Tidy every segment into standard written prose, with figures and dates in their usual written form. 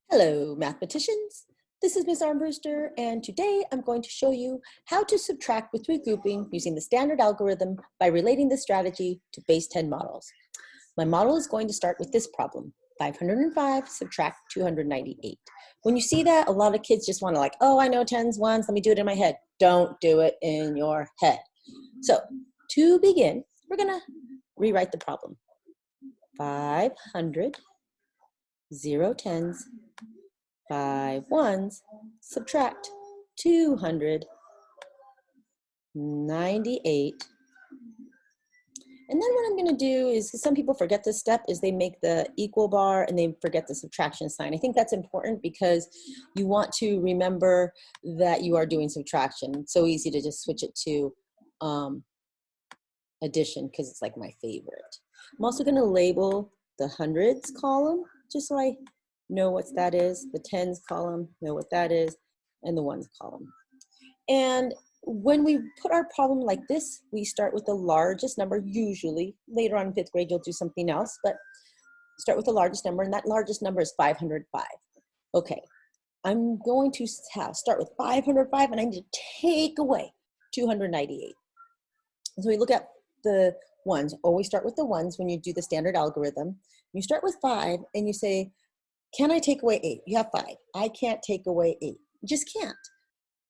Hello, mathematicians. This is Ms. Armbruster, and today I'm going to show you how to subtract with regrouping using the standard algorithm by relating the strategy to base 10 models. My model is going to start with this problem, 505 subtract 298. When you see that, a lot of kids just want to oh, I know tens, ones, let me do it in my head. Don't do it in your head. So to begin, we're going to rewrite the problem. 500, 0 tens, 5 ones, subtract 298. And then what I'm going to do is, some people forget this step, is they make the equal bar and they forget the subtraction sign. I think that's important because you want to remember that you are doing subtraction. It's so easy to just switch it to addition because it's like my favorite. I'm also going to label the hundreds column just so I know what that is, the tens column, know what that is, and the ones column. And when we put our problem like this, we start with the largest number usually. Later on in 5th grade, you'll do something else, but start with the largest number, and that largest number is 505. Okay, I'm going to start with 505, and I need to take away 298. So we look at the ones. Always start with the ones when you do the standard algorithm. You start with 5, and you say, can I take away 8? You have 5. I can't take away 8. You just can't.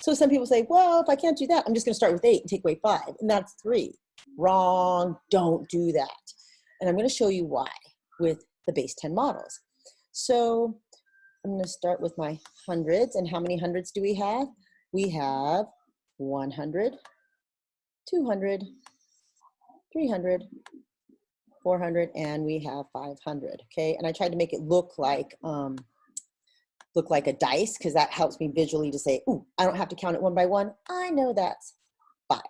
So some people say, well, if I can't do that, I'm just going to start with 8 and take away 5, and that's 3. Wrong. Don't do that. And I'm going to show you why with the base 10 models. So I'm going to start with my hundreds. And how many hundreds do we have? We have 100, 200, 300, 400, and we have 500. Okay, and I tried to make it look like a dice because that helps me visually to say, ooh, I don't have to count it one by one. I know that's 5.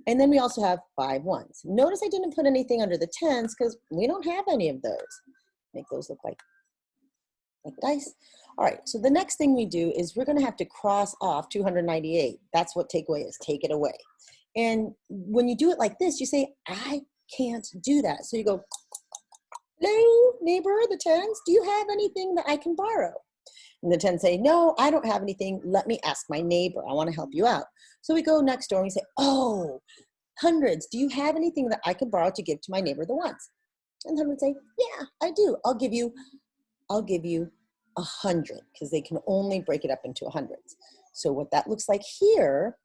And then we also have 5 ones. Notice I didn't put anything under the tens because we don't have any of those. Make those look like dice. All right, so the next thing we do is we're going to have to cross off 298. That's what take away is, take it away. And when you do it like this, you say, I can't do that. So you go, hello, neighbor, the tens, do you have anything that I can borrow? And the 10 say, no, I don't have anything. Let me ask my neighbor. I want to help you out. So we go next door and we say, oh, hundreds, do you have anything that I can borrow to give to my neighbor, the ones? And the hundreds say, yeah, I do. I'll give you 100 because they can only break it up into hundreds. So what that looks like here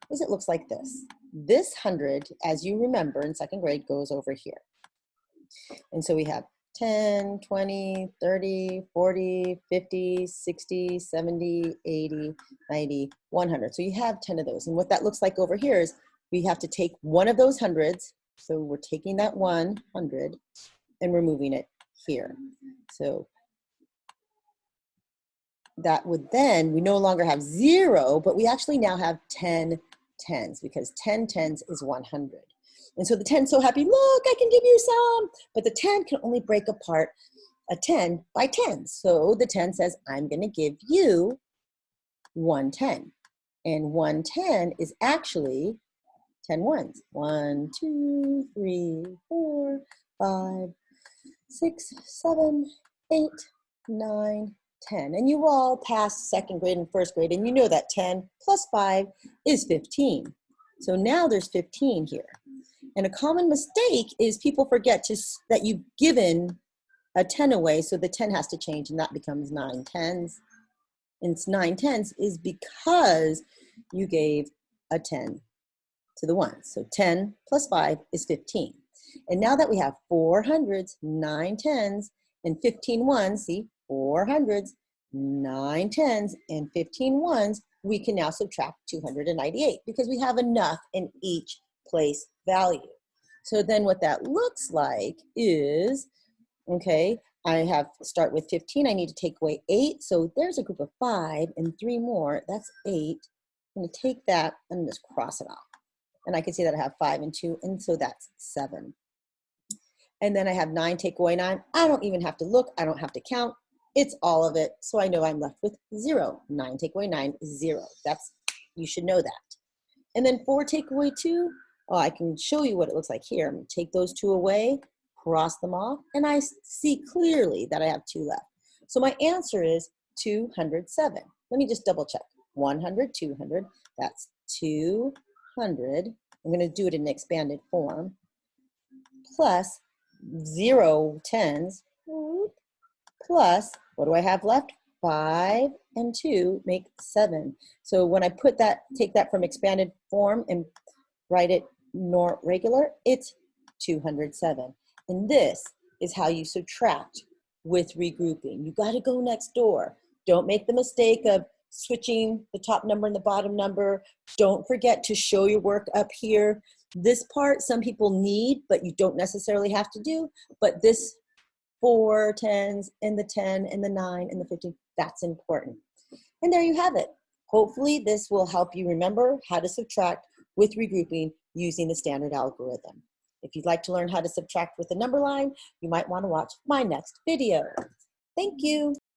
is it looks like this. This 100, as you remember in 2nd grade, goes over here. And so we have 10, 20, 30, 40, 50, 60, 70, 80, 90, 100. So you have 10 of those. And what that looks like over here is we have to take one of those hundreds. So we're taking that 100 and we're moving it here. So that would then, we no longer have 0, but we actually now have 10 tens because 10 tens is 100. And so the 10's so happy, look, I can give you some. But the 10 can only break apart a 10 by 10. So the 10 says, I'm going to give you 110. And 110 is actually 10 ones. 1, 2, 3, 4, 5, 6, 7, 8, 9, 10. And you all passed 2nd grade and 1st grade, and you know that 10 plus 5 is 15. So now there's 15 here. And a common mistake is people forget that you've given a 10 away, so the 10 has to change, and that becomes 9 tens. And 9 tens is because you gave a 10 to the ones. So 10 plus 5 is 15. And now that we have 4 hundreds, 9 tens, and 15 ones, see, 4 hundreds, 9 tens, and 15 ones, we can now subtract 298 because we have enough in each place value. So then what that looks like is, okay, I have start with 15. I need to take away 8. So there's a group of 5 and 3 more. That's 8. I'm going to take that and just cross it off. And I can see that I have 5 and 2, and so that's 7. And then I have 9, take away 9. I don't even have to look. I don't have to count. It's all of it. So I know I'm left with 0. 9 take away 9 is 0. You should know that. And then 4 take away 2. Oh, I can show you what it looks like here. I'm going to take those 2 away, cross them off, and I see clearly that I have 2 left. So my answer is 207. Let me just double check. 100, 200, that's 200. I'm going to do it in expanded form. Plus 0 tens, plus, what do I have left? 5 and 2 make 7. So when I put that, take that from expanded form and write it regular, it's 207. And this is how you subtract with regrouping. You got to go next door. Don't make the mistake of switching the top number and the bottom number. Don't forget to show your work up here. This part some people need, but you don't necessarily have to do. But this 4 tens and the 10 and the 9 and the 15, that's important. And there you have it. Hopefully this will help you remember how to subtract with regrouping using the standard algorithm. If you'd like to learn how to subtract with the number line, you might want to watch my next video. Thank you.